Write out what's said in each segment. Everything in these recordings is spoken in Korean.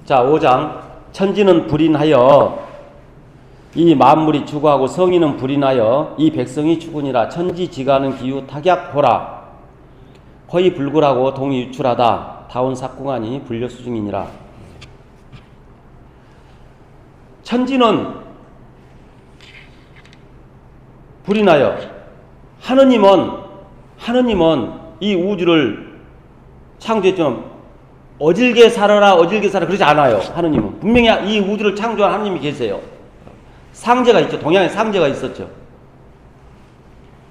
자, 5장. 천지는 불인하여 이 만물이 주거하고 성인은 불인하여 이 백성이 추구니라. 천지지가는 기후 탁약호라. 허이 불굴하고 동이 유출하다. 다운 삭궁하니 불려수중이니라. 천지는 불인하여 하느님은 이 우주를 창조했지만 어질게 살아라 어질게 살아라 그러지 않아요. 하느님은 분명히 이 우주를 창조한 하느님이 계세요. 상제가 있죠. 동양에 상제가 있었죠.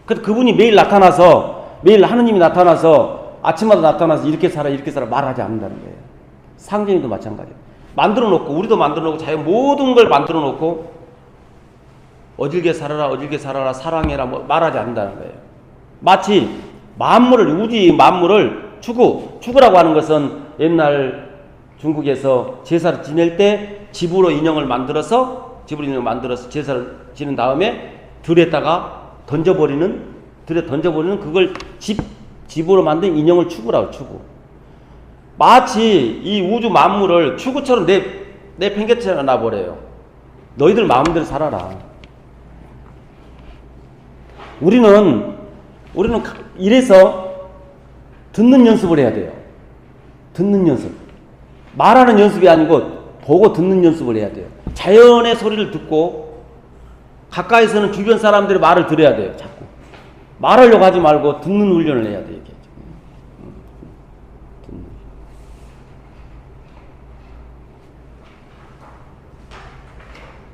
그래서 그분이 매일 하느님이 나타나서 아침마다 나타나서 이렇게 살아 이렇게 살아 말하지 않는다는 거예요. 상제님도 마찬가지예요. 만들어 놓고 우리도 만들어 놓고 자연 모든 걸 만들어 놓고 어질게 살아라 사랑해라 뭐 말하지 않는다는 거예요. 마치 우주의 만물을 추구라고 하는 것은 옛날 중국에서 제사를 지낼 때 집으로 인형을 만들어서 제사를 지낸 다음에 들에다가 던져버리는 그걸 집으로 만든 인형을 추구라고 추구. 마치 이 우주 만물을 추구처럼 내 팽개쳐서 놔버려요. 너희들 마음대로 살아라. 우리는 이래서 듣는 연습을 해야 돼요. 듣는 연습. 말하는 연습이 아니고 보고 듣는 연습을 해야 돼요. 자연의 소리를 듣고 가까이서는 주변 사람들의 말을 들어야 돼요. 자꾸. 말하려고 하지 말고 듣는 훈련을 해야 돼요. 이게.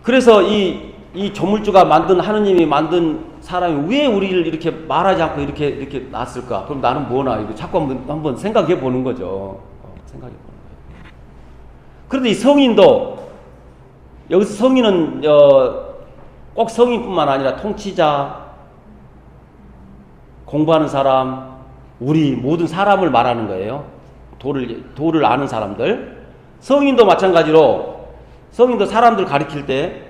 그래서 이 조물주가 하느님이 만든 사람이 왜 우리를 이렇게 말하지 않고 이렇게 놨을까? 그럼 나는 뭐나? 이거 자꾸 한번 생각해 보는 거죠. 생각해 보는 거예요. 그런데 이 성인도, 여기서 성인은, 꼭 성인뿐만 아니라 통치자, 공부하는 사람, 우리 모든 사람을 말하는 거예요. 도를 아는 사람들. 성인도 마찬가지로, 성인도 사람들 가리킬 때,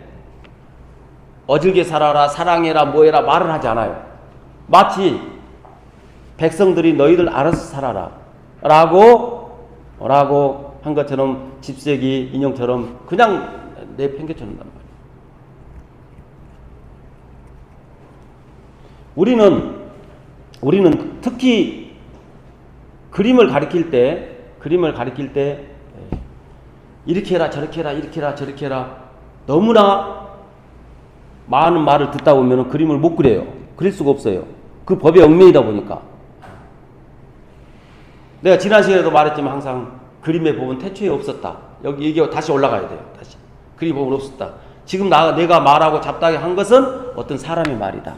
어질게 살아라, 사랑해라, 뭐해라 말을 하지 않아요. 마치 백성들이 너희들 알아서 살아라 라고 한 것처럼 집세기 인형처럼 그냥 내팽개쳐놓는단 말이에요. 우리는 특히 그림을 가리킬 때 이렇게 해라 저렇게 해라 너무나 많은 말을 듣다 보면 그림을 못 그려요. 그릴 수가 없어요. 그 법의 얽매이다 보니까. 내가 지난 시간에도 말했지만 항상 그림의 법은 태초에 없었다. 여기 얘기가 다시 올라가야 돼요. 다시. 그림의 법은 없었다. 지금 내가 말하고 잡다하게 한 것은 어떤 사람의 말이다.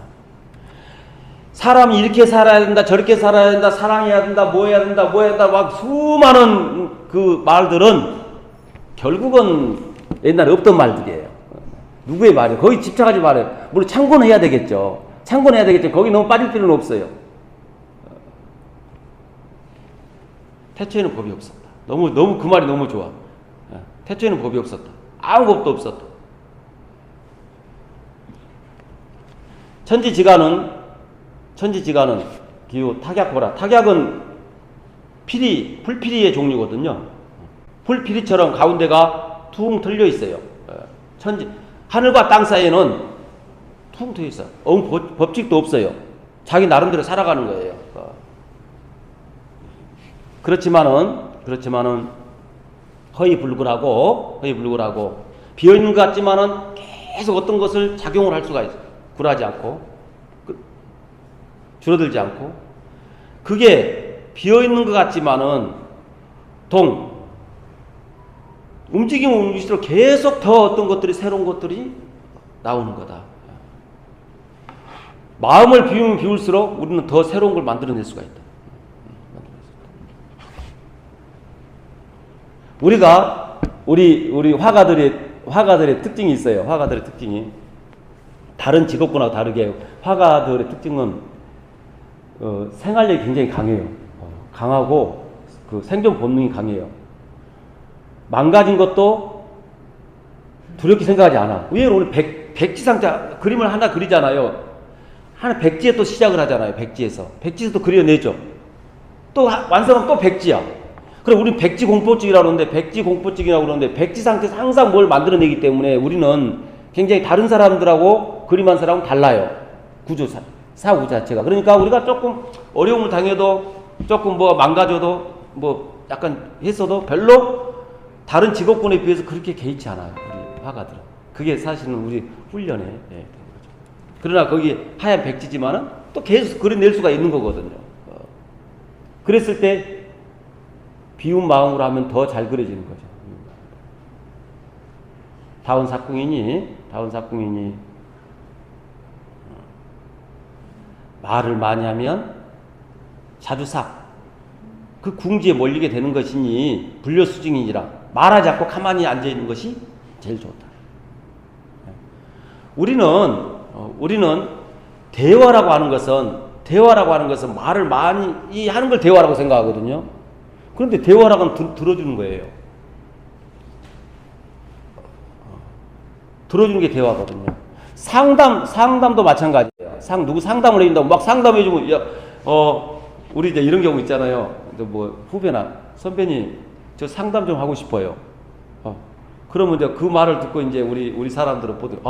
사람이 이렇게 살아야 된다, 저렇게 살아야 된다, 사랑해야 된다, 뭐 해야 된다, 막 수많은 그 말들은 결국은 옛날에 없던 말들이에요. 누구의 말이에요? 거기 집착하지 말아요. 물론 참고는 해야 되겠죠. 거기 너무 빠질 필요는 없어요. 태초에는 법이 없었다. 너무 그 말이 너무 좋아. 태초에는 법이 없었다. 아무 법도 없었다. 천지지가는 기후 탁약호라. 탁약은 풀피리의 종류거든요. 풀피리처럼 가운데가 퉁 틀려 있어요. 하늘과 땅 사이에는 퉁 트여 있어. 법칙도 없어요. 자기 나름대로 살아가는 거예요. 그렇지만은 허이불굴하고 비어있는 것 같지만은 계속 어떤 것을 작용을 할 수가 있어요. 굴하지 않고 줄어들지 않고 그게 비어있는 것 같지만은 움직이면 움직일수록 계속 더 어떤 것들이 새로운 것들이 나오는 거다. 마음을 비우면 비울수록 우리는 더 새로운 걸 만들어낼 수가 있다. 우리 화가들의 특징이 있어요. 화가들의 특징이 다른 직업군하고 다르게 화가들의 특징은 생활력이 굉장히 강해요. 강하고 그 생존 본능이 강해요. 망가진 것도 두렵게 생각하지 않아. 왜냐면 우리 백지상자 그림을 하나 그리잖아요. 하나 백지에 또 시작을 하잖아요. 백지에서 또 그려내죠. 또 완성하면 또 백지야. 그럼 우리는 백지 공포증이라고 그러는데, 백지 상태에서 항상 뭘 만들어내기 때문에 우리는 굉장히 다른 사람들하고 그림한 사람은 달라요. 사구 자체가. 그러니까 우리가 조금 어려움을 당해도, 조금 뭐 망가져도, 뭐 약간 했어도 별로 다른 직업군에 비해서 그렇게 개의치 않아요. 우리 화가들은. 그게 사실은 우리 훈련에 되는 거죠. 그러나 거기 하얀 백지지만은 또 계속 그려낼 수가 있는 거거든요. 그랬을 때 비운 마음으로 하면 더 잘 그려지는 거죠. 다운 삭궁인이 말을 많이 하면 자주삭, 그 궁지에 몰리게 되는 것이니 불려수증이니라. 말하지 않고 가만히 앉아있는 것이 제일 좋다. 우리는 대화라고 하는 것은 말을 많이 하는 걸 대화라고 생각하거든요. 그런데 대화라고 하면 들어주는 거예요. 들어주는 게 대화거든요. 상담도 마찬가지예요. 누구 상담을 해준다고 막 상담해주면, 우리 이제 이런 경우 있잖아요. 뭐 후배나 선배님, 저 상담 좀 하고 싶어요. 그러면 이제 그 말을 듣고 이제 우리 사람들은 보더니,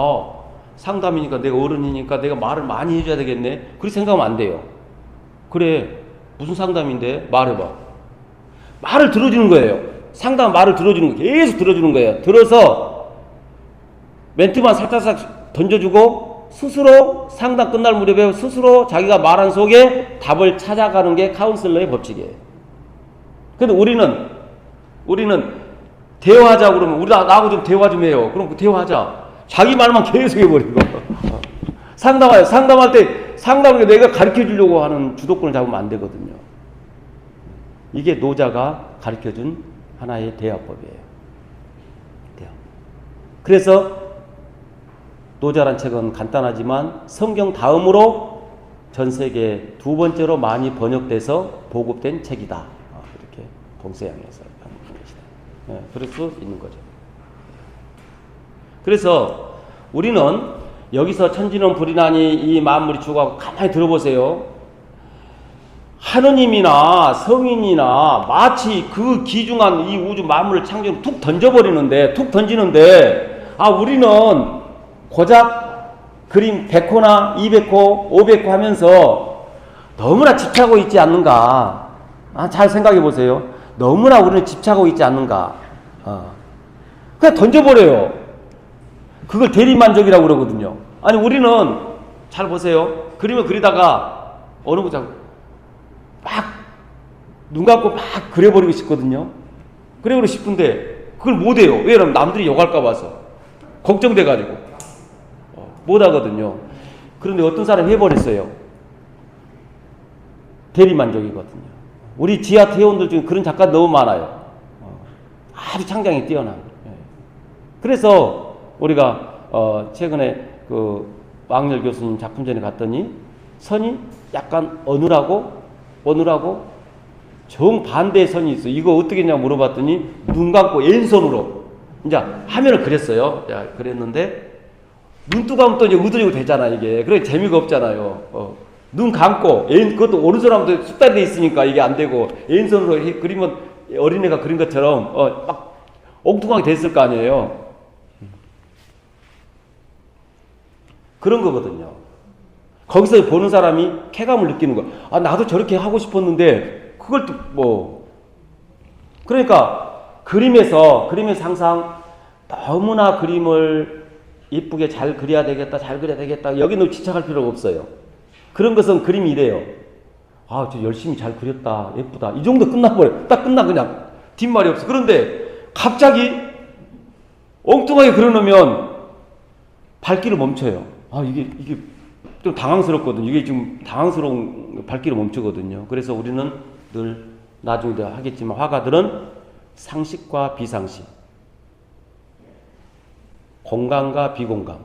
상담이니까 내가 어른이니까 내가 말을 많이 해줘야 되겠네. 그렇게 생각하면 안 돼요. 그래, 무슨 상담인데? 말해봐. 말을 들어주는 거예요. 상담 말을 들어주는 거예요. 계속 들어주는 거예요. 들어서 멘트만 살짝 던져주고 스스로 상담 끝날 무렵에 스스로 자기가 말한 속에 답을 찾아가는 게 카운슬러의 법칙이에요. 근데 우리는 대화하자 그러면 나하고 좀 대화 좀 해요. 그럼 대화하자. 자기 말만 계속 해버리고. 상담할 때 상담을 내가 가르쳐 주려고 하는 주도권을 잡으면 안 되거든요. 이게 노자가 가르쳐 준 하나의 대화법이에요. 그래서 노자란 책은 간단하지만 성경 다음으로 전 세계 두 번째로 많이 번역돼서 보급된 책이다. 이렇게 동서양에서 하는 것이다. 그럴 수 있는 거죠. 그래서 우리는 여기서 천지는 불이나니 이 만물이 주고 가만히 들어보세요. 하느님이나 성인이나 마치 그 귀중한 이 우주 만물을 창조로 툭 던지는데 우리는 고작 그림 100호나 200호, 500호 하면서 너무나 집착하고 있지 않는가. 잘 생각해 보세요. 너무나 우리는 집착하고 있지 않는가. 그냥 던져버려요. 그걸 대리만족이라고 그러거든요. 아니 우리는 잘 보세요. 그림을 그리다가 어느 곳 막 눈 감고 막 그려버리고 싶거든요. 그려버리고 싶은데 그걸 못해요. 왜냐면 남들이 욕할까 봐서 걱정돼가지고 못하거든요. 그런데 어떤 사람이 해버렸어요. 대리만족이거든요. 우리 지하 태원들 중에 그런 작가 너무 많아요. 아주 창작이 뛰어난. 그래서 우리가 최근에 그 왕열 교수님 작품전에 갔더니 선이 약간 어눌하고 정반대의 선이 있어요. 이거 어떻게 했냐고 물어봤더니 눈 감고 왼손으로 이제 화면을 그렸어요. 그랬는데 눈 뜨고 하면 또 이제 으드리고 되잖아 이게. 그래 재미가 없잖아요. 눈 감고 그것도 오른손 하면 숙달돼 있으니까 이게 안 되고 왼손으로 그리면 어린애가 그린 것처럼 막 엉뚱하게 됐을 거 아니에요. 그런 거거든요. 거기서 보는 사람이 쾌감을 느끼는 거야. 나도 저렇게 하고 싶었는데 그걸 또 그러니까 그림에서 항상 너무나 그림을 예쁘게 잘 그려야 되겠다. 여기는 집착할 필요가 없어요. 그런 것은 그림이 이래요. 저 열심히 잘 그렸다. 예쁘다. 이 정도 끝나버려. 딱 끝나 그냥. 뒷말이 없어. 그런데 갑자기 엉뚱하게 그려놓으면 발길을 멈춰요. 이게 좀 당황스럽거든요. 이게 지금 당황스러운 발길을 멈추거든요. 그래서 우리는 늘 나중에도 하겠지만 화가들은 상식과 비상식, 공감과 비공감,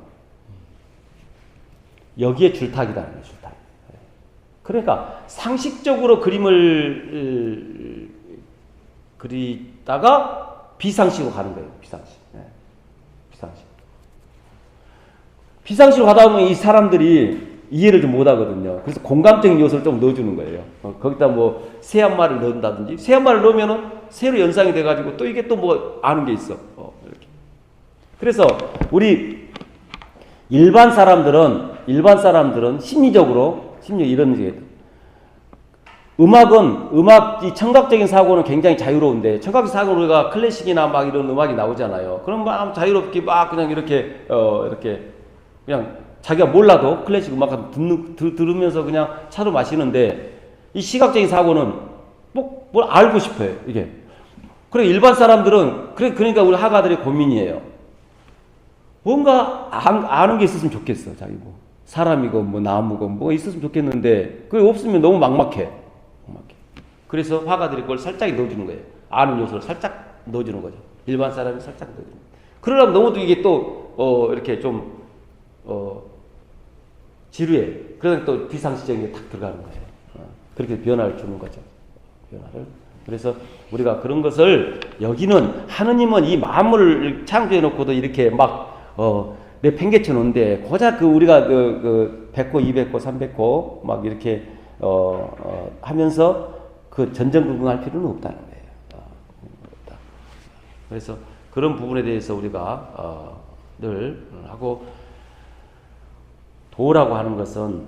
여기에 줄타기라는 거예요. 줄타기. 그러니까 상식적으로 그림을 그리다가 비상식으로 가는 거예요. 비상식. 비상시로 가다 보면 이 사람들이 이해를 좀 못하거든요. 그래서 공감적인 요소를 좀 넣어주는 거예요. 거기다 뭐 새 한 마리를 넣는다든지, 새 한 마리를 넣으면은 새로 연상이 돼가지고 또 이게 또 뭐 아는 게 있어. 이렇게. 그래서 우리 일반 사람들은 심리적으로 이런 게 이 청각적인 사고는 굉장히 자유로운데, 청각적 사고는 우리가 클래식이나 막 이런 음악이 나오잖아요. 그럼 막 자유롭게 막 그냥 이렇게 그냥 자기가 몰라도 클래식 음악 들으면서 그냥 차도 마시는데, 이 시각적인 사고는 뭘 알고 싶어요, 이게. 그래, 일반 사람들은, 그러니까 우리 학아들의 고민이에요. 뭔가 아는 게 있었으면 좋겠어, 자기 뭐. 사람이고, 뭐, 나무고, 뭐 있었으면 좋겠는데, 그게 없으면 너무 막막해. 그래서 화가들이 그걸 살짝 넣어주는 거예요. 아는 요소를 살짝 넣어주는 거죠. 일반 사람이 살짝 넣어주는 거예요. 그러려면 너무도 이게 또, 이렇게 좀, 지루해. 그러다 또 비상시적인 게 탁 들어가는 거예요. 그렇게 변화를 주는 거죠. 변화를. 그래서 우리가 그런 것을, 여기는 하느님은 이 만물을 창조해 놓고도 이렇게 막, 내팽개쳐 놓은데, 고작 우리가 100호, 200호, 300호 막 이렇게, 하면서 전전긍긍할 필요는 없다는 거예요. 그래서 그런 부분에 대해서 우리가, 늘 하고, 도라고 하는 것은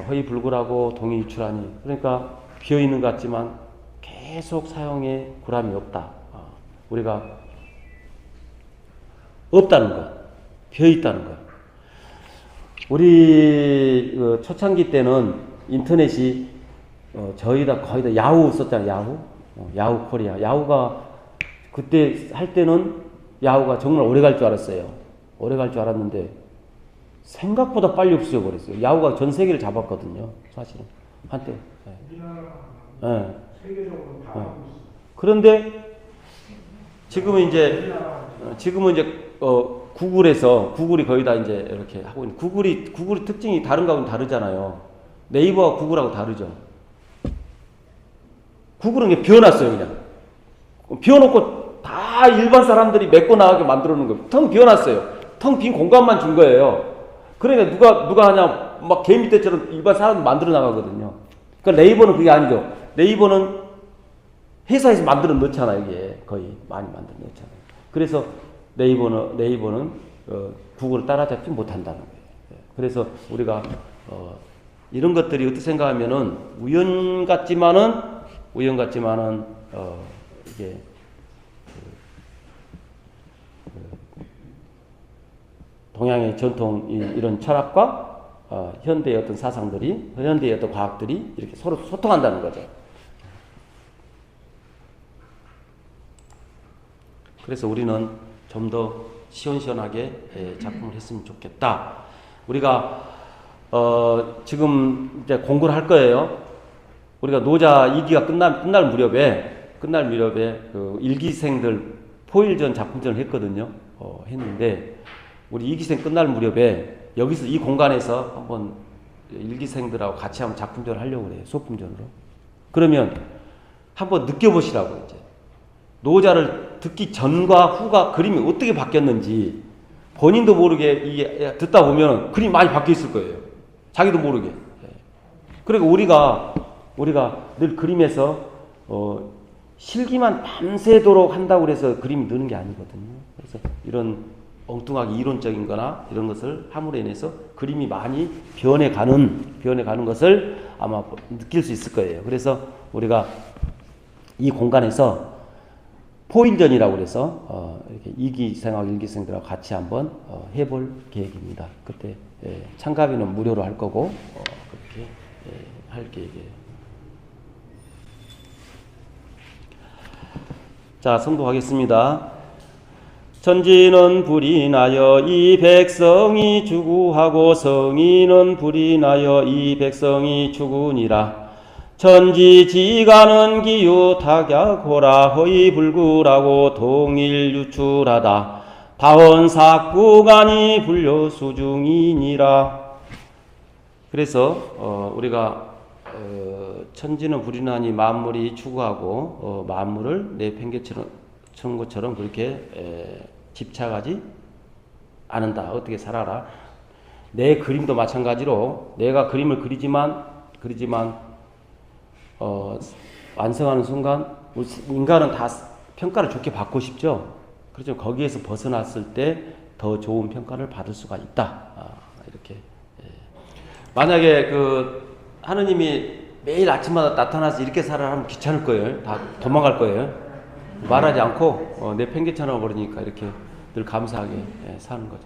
허위불굴하고 동의유출하니, 그러니까 비어있는 것 같지만 계속 사용에 구람이 없다. 우리가 없다는 것, 비어있다는 것. 우리 초창기 때는 인터넷이 저희다 거의 다 야후 썼잖아요. 야후 코리아. 야후가 그때 할 때는 야후가 정말 오래 갈 줄 알았어요. 오래 갈 줄 알았는데 생각보다 빨리 없어져 버렸어요. 야후가 전 세계를 잡았거든요. 사실은 한때. 네. 세계적으로 다 하고 있어요. 그런데 지금은 이제 구글이 거의 다 이제 이렇게 하고 있는, 구글이 특징이 다른 거하고는 다르잖아요. 네이버와 구글하고 다르죠. 구글은 그냥 비워놨어요, 그냥. 비워놓고 다 일반 사람들이 메꿔 나가게 만들어 놓은 거예요. 텅 비워놨어요. 텅 빈 공간만 준 거예요. 그러니까 누가 하냐, 막 개미 떼처럼 일반 사람들 만들어 나가거든요. 그러니까 네이버는 그게 아니죠. 네이버는 회사에서 만들어 놓잖아요, 이게. 거의 많이 만들어 놓잖아요. 그래서 네이버는 구글을 따라잡지 못한다는 거예요. 그래서 우리가 이런 것들이 어떻게 생각하면은 우연 같지만은 이게 동양의 전통 이런 철학과 현대의 어떤 사상들이, 현대의 어떤 과학들이 이렇게 서로 소통한다는 거죠. 그래서 우리는 좀 더 시원시원하게 작품을 했으면 좋겠다. 우리가 지금 이제 공부를 할 거예요. 우리가 노자 2기가 끝날 무렵에 그 일기생들 포일전 작품전을 했거든요. 했는데 우리 2기생 끝날 무렵에 여기서 이 공간에서 한번 일기생들하고 같이 한번 작품전을 하려고 그래요. 소품전으로. 그러면 한번 느껴보시라고 이제. 노자를 듣기 전과 후가 그림이 어떻게 바뀌었는지 본인도 모르게 이게 듣다 보면 그림이 많이 바뀌어 있을 거예요. 자기도 모르게. 그리고 우리가 늘 그림에서 실기만 밤새도록 한다고 해서 그림이 느는 게 아니거든요. 그래서 이런 엉뚱하게 이론적인 거나 이런 것을 함으로 인해서 그림이 많이 변해가는 것을 아마 느낄 수 있을 거예요. 그래서 우리가 이 공간에서 포인전이라고 그래서 이렇게 2기생하고 1기생들하고 같이 한번 해볼 계획입니다. 그때 참가비는 무료로 할 거고 그렇게 할 계획이에요. 자, 성도하겠습니다. 천지는 불이 나여 이 백성이 주구하고 성인은 불이 나여 이 백성이 죽으니라. 천지지가는 기유 탁약호라 허위불굴하고 동일유출하다. 다원삭구간이 불효수중이니라. 그래서 우리가 천지는 불이 나니 만물이 추구하고 만물을 내팽개치는 것처럼 그렇게 집착하지 않는다. 어떻게 살아라. 내 그림도 마찬가지로 내가 그림을 그리지만 완성하는 순간 우리 인간은 다 평가를 좋게 받고 싶죠. 그렇죠. 거기에서 벗어났을 때 더 좋은 평가를 받을 수가 있다. 이렇게. 예. 만약에 그 하느님이 매일 아침마다 나타나서 이렇게 살아라 하면 귀찮을 거예요. 다 도망갈 거예요. 말하지 않고 내 팽개쳐놔 버리니까 이렇게 늘 감사하게 사는 거죠.